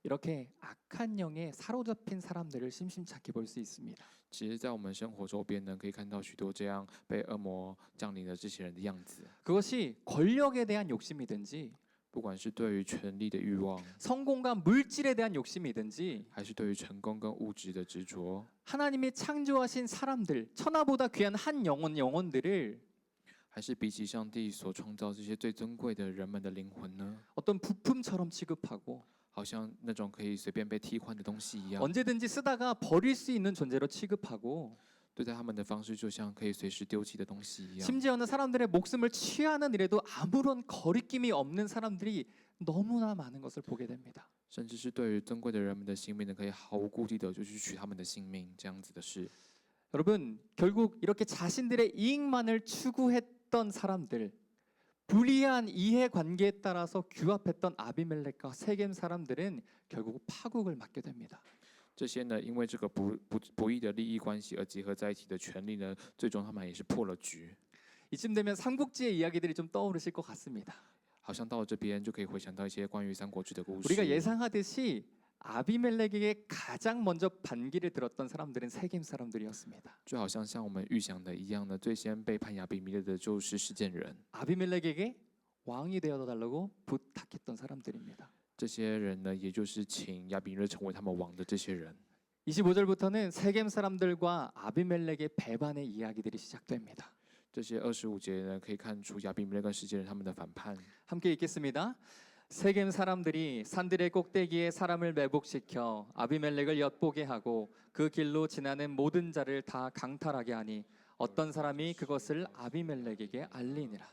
이렇게 악한 영에 사로잡힌 사람들을 심심찮게 볼 수 있습니다. 其实，在我们生活周边呢，可以看到许多这样被恶魔降临的这些人的样子， 그것이 권력에 대한 욕심이든지 不管是对于权力的欲望， 성공과 물질에 대한 욕심이든지 还是对于成功跟物质的执着， 하나님이 창조하신 사람들 천하보다 귀한 한 영혼들을 还是比起上帝所创造这些最尊贵的人们的灵魂呢， 어떤 부품처럼 취급하고 好像那种可以随便被替换的东西一样， 언제든지 쓰다가 버릴 수 있는 존재로 취급하고 对待他们的方式就像可以随时丢弃的东西一样。 심지어는 사람들의 목숨을 취하는 일에도 아무런 거리낌이 없는 사람들이 너무나 많은 것을 보게 됩니다. 甚至是对于尊贵的人们的性命呢，可以毫无顾忌的就去取他们的性命，这样子的事。 여러분 결국 이렇게 자신들의 이익만을 추구했던 사람들 불이한 이해관계에 따라서 규합했던 아비멜렉과 세겜 사람들은 결국 파국을 맞게 됩니다. 这些呢，因为这个不义的利益关系而结合在一起的权利呢，最终他们也是破了局。 이쯤 되면 삼국지의 이야기들이 좀 떠오르실 것 같습니다. 好像到了这边就可以回想到一些关于三国志的故事。 우리가 예상하듯이 아비멜렉에게 가장 먼저 반기를 들었던 사람들은 세겜 사람들이었습니다. 就好像我们预想的一样呢，最先背叛亚比米勒的就是事件人。 아비멜렉에게 왕이 되어달라고 부탁했던 사람들입니다. 这些人呢，也就是请亚比米勒成为他们王的这些人。 25절부터는 세겜 사람들과 아비멜렉의 배반의 이야기들이 시작됩니다. 这些25节呢，可以看出亚比米勒跟世界人他们的反叛。 함께 읽겠습니다. 세겜 사람들이 산들의 꼭대기에 사람을 매복시켜 아비멜렉을 엿보게 하고 그 길로 지나는 모든 자를 다 강탈하게 하니 어떤 사람이 그것을 아비멜렉에게 알리니라.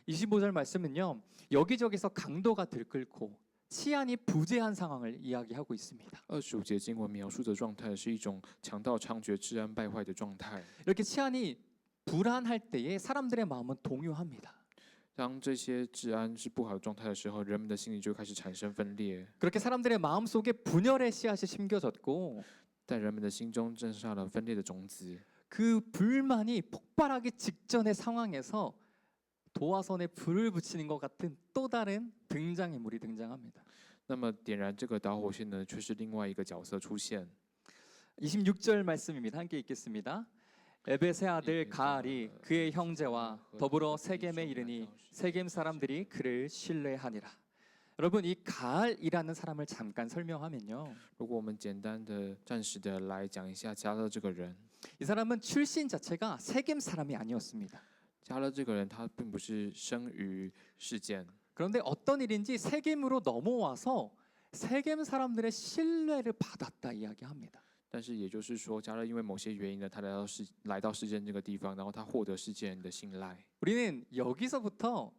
25절 말씀은요. 여기저기서 강도가 들끓고 치안이 부재한 상황을 이야기하고 있습니다. 25节经文描述的状态是一种强盗猖獗、治安败坏的状态。 이렇게 치안이 불안할 때에 사람들의 마음은 동요합니다. 当这些治安是不好的状态的时候，人们的心里就开始产生分裂， 그렇게 사람들의 마음속에 분열의 씨앗이 심겨졌고 在人们的心中种下了分裂的种子。 그 불만이 폭발하기 직전의 상황에서 도화선에 불을 붙이는 것 같은 또 다른 등장인물이 등장합니다. 那么点燃这个导火线呢，却是另外一个角色出现。 26절 말씀입니다. 함께 읽겠습니다. 에벳의 아들 가알이 그의 형제와 더불어 세겜에 이르니 세겜 사람들이 그를 신뢰하니라. 여러분 이 가알이라는 사람을 잠깐 설명하면요. 如果我们简单的、暂时的来讲一下加勒这个人， 이 사람은 출신 자체가 세겜 사람이 아니었습니다. 加勒这个人他并不是生于事件， 그런데 어떤 일인지 세겜으로 넘어와서 세겜 사람들의 신뢰를 받았다 이야기합니다. 但是也就是说，加勒因为某些原因呢，他来到事件这个地方，然后他获得世界人的信赖。 우리는 여기서부터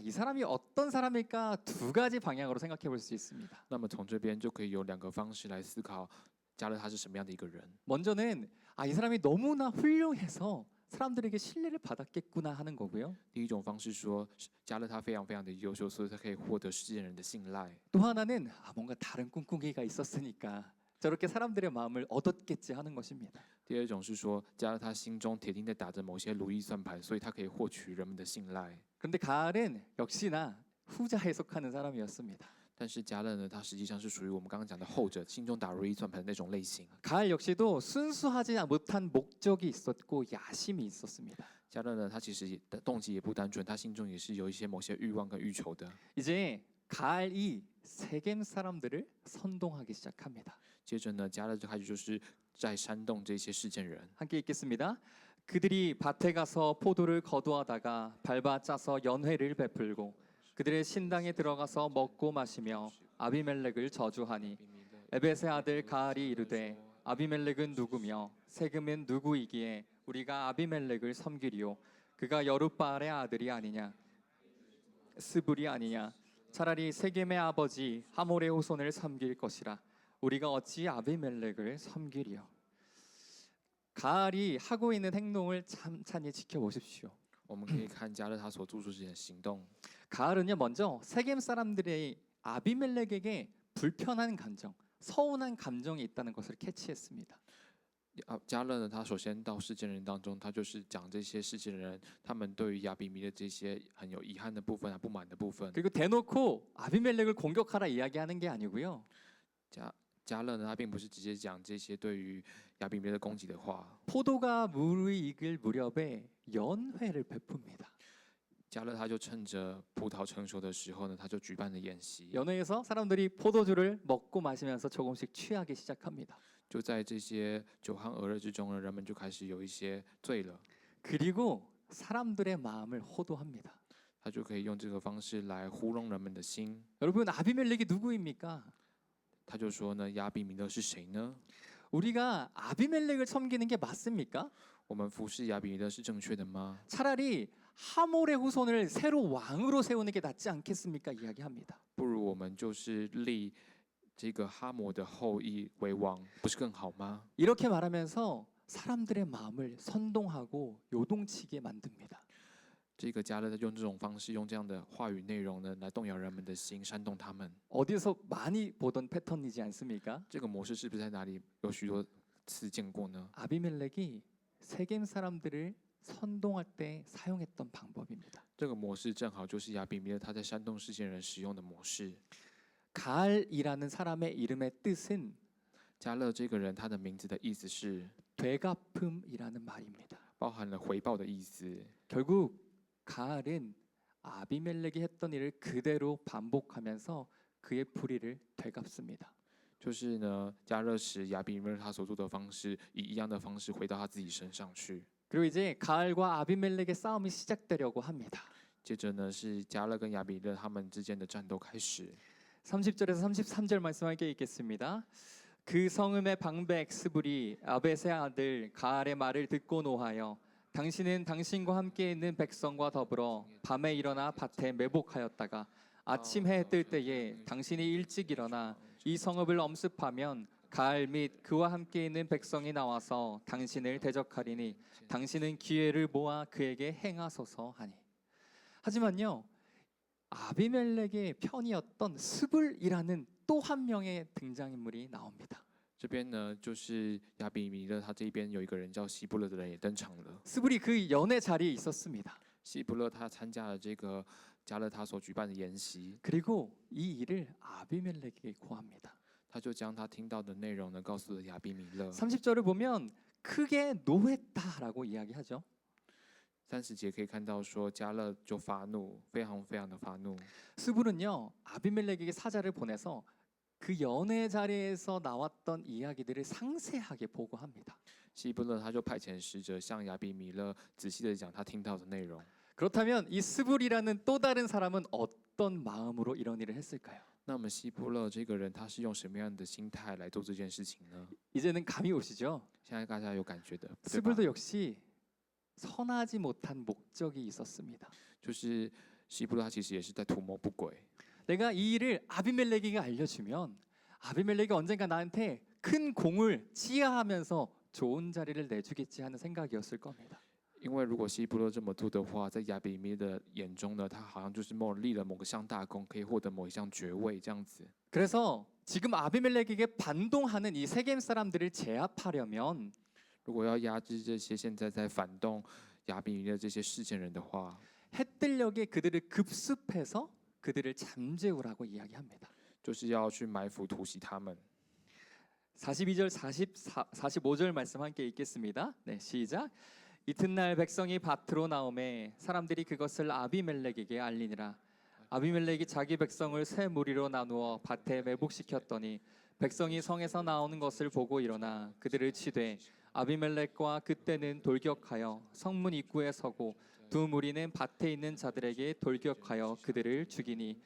이 사람이 어떤 사람일까 두 가지 방향으로 생각해 볼 수 있습니다. 那么从这边就可以有两个方式来思考加勒他是什么样的一个人。 먼저는 이 사람이 너무나 훌륭해서 사람들에게 신뢰를 받았겠구나 하는 거고요. 第一种方式说，加勒他非常非常的优秀，所以他可以获得世界人的信赖。 또 하나는 뭔가 다른 꿍꿍이가 있었으니까 저렇게 사람들의 마음을 얻었겠지 하는 것입니다. 第二种是说，加勒他心中铁定在打着某些如意算盘，所以他可以获取人们的信赖。 그런데 가알은 역시나 후자에 속하는 사람이었습니다. 但是加勒呢，他实际上是属于我们刚刚讲的后者，心中打如意算盘的那种类型。 가을 역시도 순수하지 못한 목적이 있었고 야심이 있었습니다. 加勒呢，他其实也的动机也不单纯，他心中也是有一些某些欲望跟欲求的。 이제 가을이 세겜 사람들을 선동하기 시작합니다. 接着呢，加勒就开始就是在煽动这些事件人。 함께 읽겠습니다. 그들이 밭에 가서 포도를 거두어다가 밟아 짜서 연회를 베풀고 그들의 신당에 들어가서 먹고 마시며 아비멜렉을 저주하니 에벳의 아들 가알이 이르되 아비멜렉은 누구며 세금은 누구이기에 우리가 아비멜렉을 섬기리요 그가 여룻바알의 아들이 아니냐 스불이 아니냐 차라리 세겜의 아버지 하몰의 후손을 섬길 것이라 우리가 어찌 아비멜렉을 섬기리요. 가알이 하고 있는 행동을 찬찬히 지켜보십시오. 我们可以看加勒他所做出这些行动。 가을은요 먼저 세겜 사람들의 아비멜렉에게 불편한 감정, 서운한 감정이 있다는 것을 캐치했습니다. 加勒呢，他首先到事件人当中，他就是讲这些事件人，他们对于亚比米的这些很有遗憾的部分啊、不满的部分。 그리고 대놓고 아비멜렉을 공격하라 이야기하는 게 아니고요. 加勒呢，他并不是直接讲这些对于亚比米勒的攻击的话。 포도가 무르익을 무렵에 연회를 베풉니다. 加勒他就趁着葡萄成熟的时候呢，他就举办了宴席。 연회에서 사람들이 포도주를 먹고 마시면서 조금씩 취하기 시작합니다. 就在这些酒酣耳热之中呢，人们就开始有一些醉了。 그리고 사람들의 마음을 호도합니다. 他就可以用这个方式来糊弄人们的心。 여러분 아비멜렉이 누구입니까? 他就说呢，亚比米勒是谁呢？ 우리가 아비멜렉을 섬기는 게 맞습니까? 我们服侍亚比米勒是正确的吗？ 차라리 하몰의 후손을 새로 왕으로 세우는 게 낫지 않겠습니까? 이야기합니다. 不如我们就是立这个哈摩的后裔为王，不是更好吗？ 이렇게 말하면서 사람들의 마음을 선동하고 요동치게 만듭니다. 这个加勒用这种方式，用这样的话语内容呢，来动摇人们的心，煽动他们。 어디서 많이 보던 패턴이지 않습니까? 这个模式是不是在哪里有许多次见过呢？ 아비멜렉이 세겜 사람들을 선동할 때 사용했던 방법입니다. 这个模式正好就是亚比米勒他在煽动事件人使用的模式。 가알이라는 사람의 이름의 뜻은 加勒这个人，他的名字的意思是 되갚음이라는 말입니다. 包含了回报的意思。 결국 가알은 아비멜렉이 했던 일을 그대로 반복하면서 그의 불의를 되갚습니다. 就是呢，加勒使亚比米勒他所做的方式，以一样的方式回到他自己身上去。 그리고 이제 가알과 아비멜렉의 싸움이 시작되려고 합니다. 接着呢，是加勒跟亚比米勒他们之间的战斗开始。 30절에서 33절 말씀 함께 읽겠습니다. 그 성읍의 방백 스불이 아벳의 아들 가알의 말을 듣고 노하여 당신은 당신과 함께 있는 백성과 더불어 밤에 일어나 밭에 매복하였다가 아침 해 뜰 때에 당신이 일찍 일어나 이 성읍을 엄습하면 가알 및 그와 함께 있는 백성이 나와서 당신을 대적하리니 당신은 기회를 모아 그에게 행하소서 하니. 하지만요 아비멜렉의 편이었던 스불이라는 또 한 명의 등장인물이 나옵니다. 这边呢，就是亚比米勒他这边有一个人叫希布勒的人也登场了。 스불이 그 연회 자리에 있었습니다. 希布勒他参加了这个加勒他所举办的筵席， 그리고 이 일을 아비멜렉에게 고합니다. 他就将他听到的内容呢告诉了亚比米勒。 30절을 보면 크게 노했다라고 이야기하죠. 30节可以看到说加勒就发怒，非常非常的发怒。 스불은요 아비멜렉에게 사자를 보내서 그 연회 자리에서 나왔던 이야기들을 상세하게 보고합니다. 希布勒他就派遣使者向亚比米勒仔细的讲他听到的内容。 그렇다면 이 스불이라는 또 다른 사람은 어떤 마음으로 이런 일을 했을까요? 那么希布勒这个人他是用什么样的心态来做这件事情呢？ 이제는 감이 오시죠? 现在大家有感觉的，对吧？ 스불도 역시 선하지 못한 목적이 있었습니다. 就是希布勒他其实也是在图谋不轨。 내가 이 일을 아비멜렉에게 알려주면 아비멜렉이 언젠가 나한테 큰 공을 치하하면서 좋은 자리를 내주겠지 하는 생각이었을 겁니다. 因为如果希布勒这么做的话，在亚比米勒的眼中呢，他好像就是立了某个项大功，可以获得某一项爵位这样子。 그래서 지금 아비멜렉에게 반동하는 이 세겜 사람들을 제압하려면 如果要压制这些现在在反动亚比米勒这些事件人的话， 해뜰녘에 그들을 급습해서 그들을 잠재우라고 이야기합니다. 就是要去埋伏突袭他们。 42절, 45절 말씀 함께 읽겠습니다. 네, 시작. 이튿날 백성이 밭으로 나오매 사람들이 그것을 아비멜렉에게 알리니라. 아비멜렉이 자기 백성을 세 무리로 나누어 밭에 매복시켰더니 백성이 성에서 나오는 것을 보고 일어나 그들을 치되 아비멜렉과 그때는 돌격하여 성문 입구에 서고 두 무리는 밭에 있는 자들에게 돌격하여 그들을 죽이니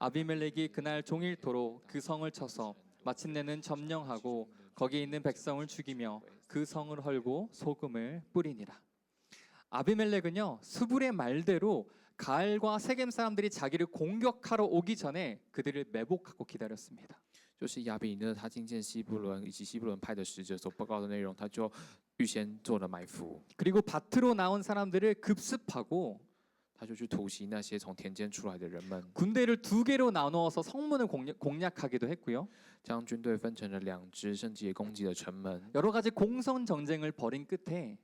아비멜렉이 그날 종일토록 그 성을 쳐서 마침내는 점령하고 거기 있는 백성을 죽이며 그 성을 헐고 소금을 뿌리니라. 아비멜렉은요 수불의 말대로 가알과 세겜 사람들이 자기를 공격하러 오기 전에 그들을 매복하고 기다렸습니다. 就是亚比呢，他听见希伯伦以及希伯伦派的使者所报告的内容，他就预先做了埋伏， 그리고 밭으로 나온 사람들을 급습하고 他就去突袭那些从田间出来的人们， 군대를 두 개로 나누어서 성문을 공략하기도 했고요. 将军队分成了两支，甚至也攻击了城门。 여러 가지 공선 전쟁을 벌인 끝에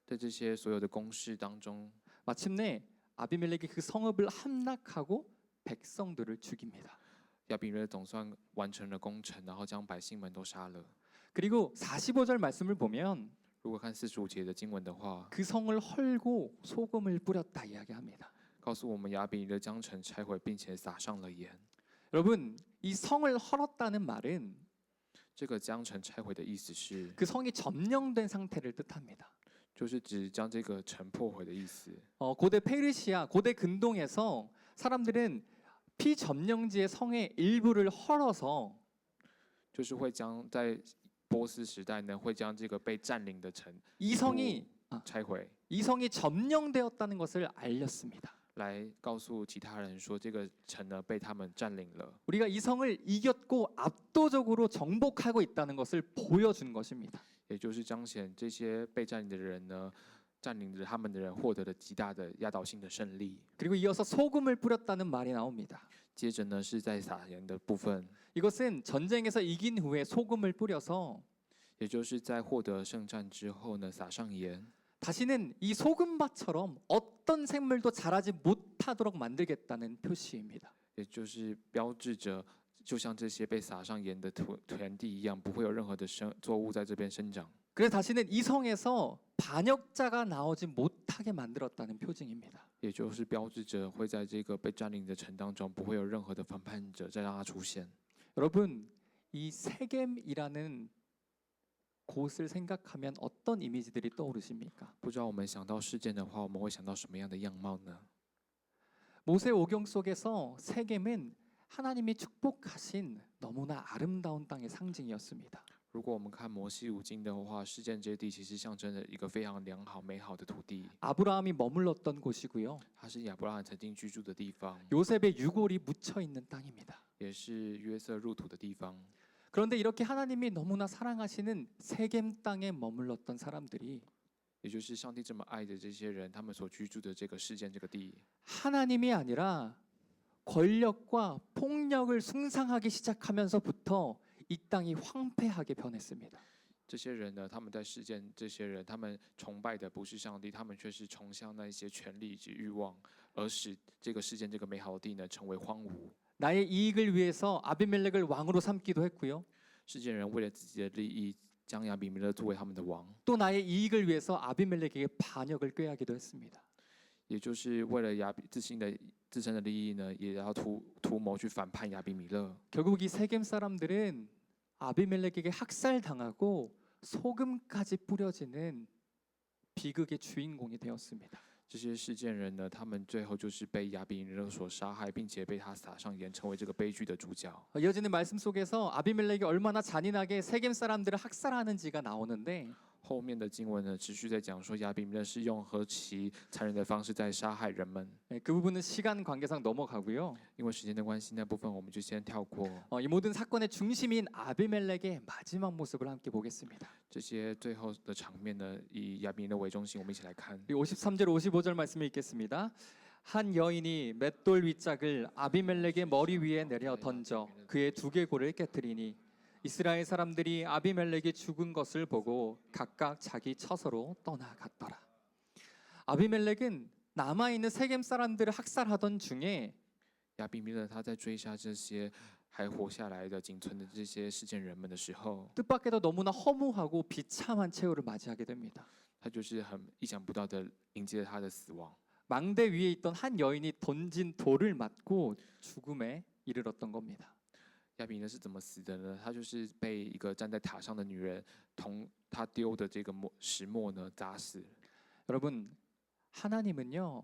在这些所有的攻势当中， 마침내 아비멜렉이 그 성읍을 함락하고 백성들을 죽입니다. 亚比勒总算完成了攻城，然后将百姓们都杀了。 그리고 45절 말씀을 보면 如果看45节的经文的话， 그 성을 헐고 소금을 뿌렸다 이야기합니다. 告诉我们亚比勒将城拆毁，并且撒上了盐。 여러분, 이 성을 헐었다는 말은 这个将城拆毁的意思是， 그 성이 점령된 상태를 뜻합니다. 就是指将这个城破毁的意思。 고대 페르시아, 고대 근동에서 사람들은 피점령지의 성의 일부를 헐어서 就是会将在波斯时代呢，会将这个被占领的城 이 성이 拆毁， 이 성이 점령되었다는 것을 알렸습니다. 来告诉其他人说这个城呢被他们占领了。 우리가 이 성을 이겼고 압도적으로 정복하고 있다는 것을 보여준 것입니다. 也就是彰显这些被占领的人呢，占领着他们的人获得了极大的压倒性的胜利。 그리고 이어서 소금을 뿌렸다는 말이 나옵니다. 接着呢是在撒盐的部分， 이것은 전쟁에서 이긴 후에 소금을 뿌려서 也就是在获得圣战之后呢撒上盐， 다시는 이 소금밭처럼 어떤 생물도 자라지 못하도록 만들겠다는 표시입니다. 也就是标志着，就像这些被撒上盐的田地一样，不会有任何的作物在这边生长。 그래서 다시는 이 성에서 반역자가 나오지 못하게 만들었다는 표징입니다. 也就是标志着会在这个被占领的城当中，不会有任何的反叛者再让他出现。 여러분, 이 세겜이라는 곳을 생각하면 어떤 이미지들이 떠오르십니까? 不知道我们想到事件的话，我们会想到什么样的样貌呢？ 모세 오경 속에서 세겜은 하나님이 축복하신 너무나 아름다운 땅의 상징이었습니다. 如果我们看摩西五经的话，事件这地其实象征着一个非常良好美好的土地， 아브라함이 머물렀던 곳이고요. 它是亚伯拉罕曾经居住的地方， 요셉의 유골이 묻혀 있는 땅입니다. 也是约瑟入土的地方。 그런데 이렇게 하나님이 너무나 사랑하시는 세겜 땅에 머물렀던 사람들이 也就是上帝这么爱的这些人，他们所居住的这个事件这个地， 하나님이 아니라 권력과 폭력을 숭상하기 시작하면서부터 이 땅이 황폐하게 변했습니다. 这些人呢，他们在事件，这些人他们崇拜的不是上帝，他们却是崇向那些权力以及欲望，而使这个事件这个美好的地呢成为荒芜。 나의 이익을 위해서 아비멜렉을 왕으로 삼기도 했고요. 事件人为了自己的利益，将亚比米勒作为他们的王， 또 나의 이익을 위해서 아비멜렉에게 반역을 꾀하기도 했습니다. 也就是为了自身的利益呢，也要图谋去反叛亚比米勒。 결국 이 세겜 사람들은 아비멜렉에게 학살당하고 소금까지 뿌려지는 비극의 주인공이 되었습니다. 这些事件人呢，他们最后就是被亚比米勒所杀害，并且被他撒上盐，成为这个悲剧的主角。 이어지는 말씀 속에서 아비멜렉이 얼마나 잔인하게 세겜 사람들을 학살하는지가 나오는데 后面的经文呢，持续在讲说亚比米勒是用何其残忍的方式在杀害人们。 그 부분은 시간 관계상 넘어가고요. 因为时间的关系，那部分我们就先跳过。 이 모든 사건의 중심인 아비멜렉의 마지막 모습을 함께 보겠습니다. 这些最后的场面呢，以亚比米勒为中心，我们一起来看。 53절 55절 말씀을 읽겠습니다. 한 여인이 맷돌 윗짝을 아비멜렉의 머리 위에 내려 던져 그의 두개골을 깨뜨리니 이스라엘 사람들이 아비멜렉이 죽은 것을 보고 각각 자기 처소로 떠나갔더라. 아비멜렉은 남아 있는 세겜 사람들을 학살하던 중에 亚比米勒他在追杀这些还活下来的仅存的这些事件人们的时候， 뜻밖에도 너무나 허무하고 비참한 최후를 맞이하게 됩니다. 他就是很意想不到的迎接了他的死亡。 망대 위에 있던 한 여인이 던진 돌을 맞고 죽음에 이르렀던 겁니다. 亚比呢是怎么死的呢？他就是被一个站在塔上的女人同他丢的这个石磨呢砸死。 여러분, 하나님은요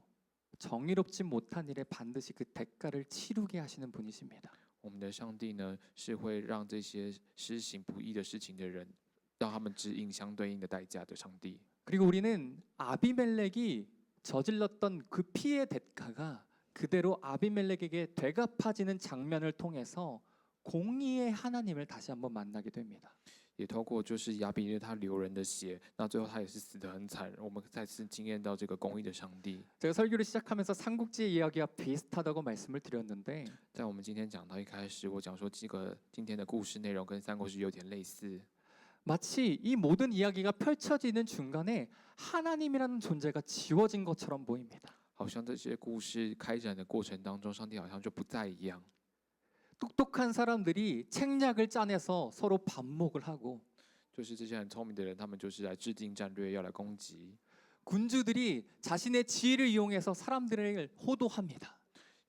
정의롭지 못한 일에 반드시 그 대가를 치르게 하시는 분이십니다. 我们的上帝呢是会让这些施行不义的事情的人，让他们支应相对应的代价的上帝。 그리고 우리는 아비멜렉이 저질렀던 그 피의 대가가 그대로 아비멜렉에게 되갚아지는 장면을 통해서 공의의 하나님을 다시 한번 만나게 됩니다. 也透过就是亚比列他流人的血，那最后他也是死得很惨。我们再次经验到这个公义的上帝。 제가 설교를 시작하면서 삼국지의 이야기와 비슷하다고 말씀을 드렸는데 在我们今天讲到一开始，我讲说这个今天的故事内容跟三国志有点类似， 마치 이 모든 이야기가 펼쳐지는 중간에 하나님이라는 존재가 지워진 것처럼 보입니다. 好像这些故事开展的过程当中，上帝好像就不在一样。 똑똑한 사람들이 책략을 짜내서 서로 반목을 하고 就是这些很聪明的人，他们就是来制定战略，要来攻击。 군주들이 자신의 지혜를 이용해서 사람들을 호도합니다.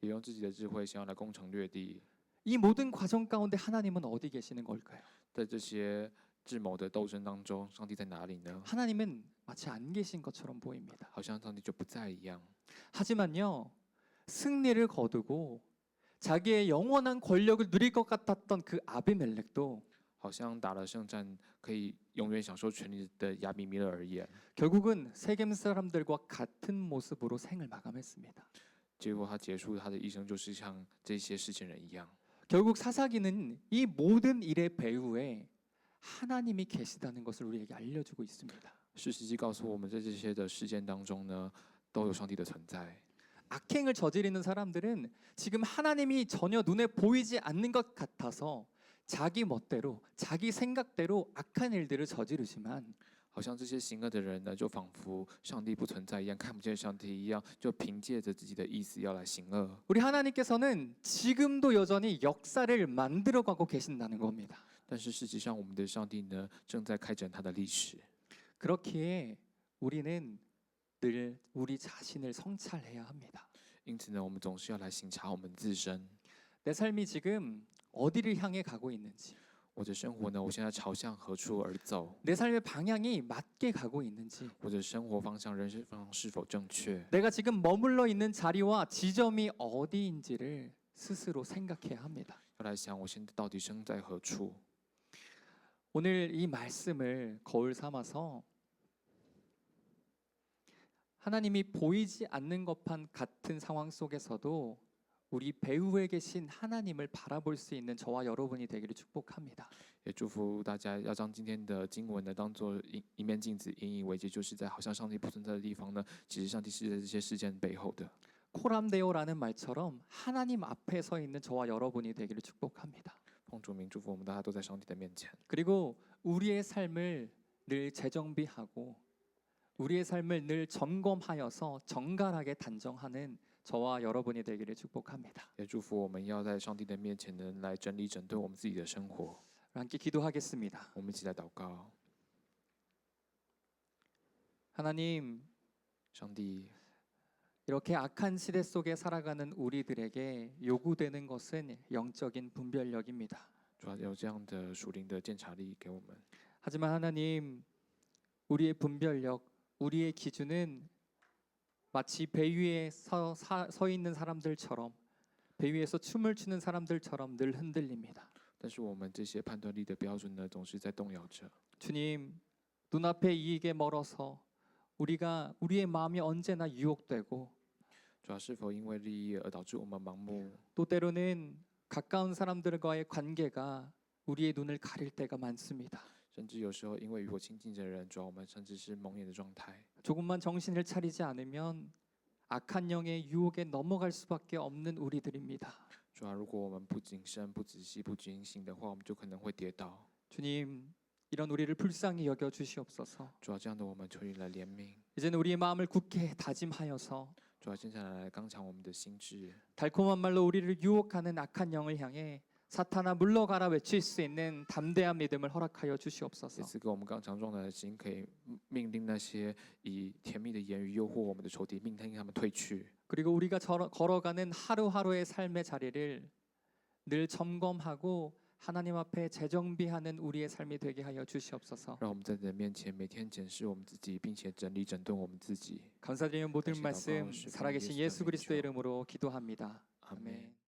也用自己的智慧想要来攻城略地。 이 모든 과정 가운데 하나님은 어디 계시는 걸까요? 在这些智谋的斗争当中，上帝在哪里呢？ 하나님은 마치 안 계신 것처럼 보입니다. 好像上帝就不在一样。 하지만요, 승리를 거두고 자기의 영원한 권력을 누릴 것 같았던 그 아비멜렉도 好像打了胜仗，可以永远享受权力的亚比米勒而言， 결국은 세겜 사람들과 같은 모습으로 생을 마감했습니다. 结果他结束他的一生，就是像这些事情人一样。 결국 사사기는 이 모든 일의 배후에 하나님이 계시다는 것을 우리에게 알려주고 있습니다. 士师记告诉我们，在这些的事件当中呢，都有上帝的存在。 악행을 저지르는 사람들은 지금 하나님이 전혀 눈에 보이지 않는 것 같아서 자기 멋대로, 자기 생각대로 악한 일들을 저지르지만 好像这些行恶的人呢，就仿佛上帝不存在一样，看不见上帝一样，就凭借着自己的意思要来行恶。 우리 하나님께서는 지금도 여전히 역사를 만들어가고 계신다는 겁니다. 但是实际上，我们的上帝呢，正在开展他的历史。 그렇기에 우리는 늘 우리 자신을 성찰해야 합니다. 因此呢，我们总是要来省察我们自身。 내 삶이 지금 어디를 향해 가고 있는지, 我的生活呢，我现在朝向何处而走？ 내 삶의 방향이 맞게 가고 있는지, 我的生活方向、人生方向是否正确？ 내가 지금 머물러 있는 자리와 지점이 어디인지를 스스로 생각해야 합니다. 要来想，我现在到底身在何处？ 오늘 이 말씀을 거울 삼아서 하나님이 보이지 않는 것만 같은 상황 속에서도 우리 배후에 계신 하나님을 바라볼 수 있는 저와 여러분이 되기를 축복합니다. 也祝福大家要将今天的经文呢，当做一面镜子，引以为戒，就是在好像上帝不存在的地方呢，其实上帝是在这些事件背后的。 코람데오라는 말처럼 하나님 앞에 서 있는 저와 여러분이 되기를 축복합니다. 奉主名祝福我们，大家都在上帝的面前。 그리고 우리의 삶을 늘 재정비하고 우리의 삶을 늘 점검하여서 정갈하게 단정하는 저와 여러분이 되기를 축복합니다. 也祝福我们要在上帝的面前呢，来整理整顿我们自己的生活。 함께 기도하겠습니다. 我们一起来祷告， 하나님, 上帝， 이렇게 악한 시대 속에 살아가는 우리들에게 요구되는 것은 영적인 분별력입니다. 主要有这样的属灵的鉴察力给我们。 하지만 하나님, 우리의 분별력, 우리의 기준은 마치 배 위에 서 있는 사람들처럼, 배 위에서 춤을 추는 사람들처럼 늘 흔들립니다. 但是我们这些判断力的标准呢，总是在动摇着。 주님, 눈앞의 이익에 멀어서 우리의 마음이 언제나 유혹되고 主要是否因为利益而导致我们盲目？ 또 때로는 가까운 사람들과의 관계가 우리의 눈을 가릴 때가 많습니다. 甚至有时候因为与我亲近的人，主要我们甚至是蒙眼的状态。 조금만 정신을 차리지 않으면 악한 영의 유혹에 넘어갈 수밖에 없는 우리들입니다. 主要如果我们不谨慎、不仔细、不警醒的话，我们就可能会跌倒。 주님, 이런 우리를 불쌍히 여겨 주시옵소서. 主要这样的我们求你来怜悯。 이제는 우리의 마음을 굳게 다짐하여서 主要接下来来刚强我们的心智， 달콤한 말로 우리를 유혹하는 악한 영을 향해 사탄아 물러가라 외칠 수 있는 담대한 믿음을 허락하여 也 주시옵소서. 赐给我们刚强壮的心，可以命令那些以甜蜜的言语诱惑我们的仇敌，命令他们退去。 그리고 우리가 걸어가는 하루하루의 삶의 자리를 늘 점검하고 하나님 앞에 재정비하는 우리의 삶이 되게 하여 주시옵소서. 让我们在你的面前每天检视我们自己，并且整理整顿我们自己。 감사드리는 모든 다시 말씀祷告, 살아계신 예수 예수 그리스도의 이름으로 이름으로 기도합니다. 아멘. 아멘.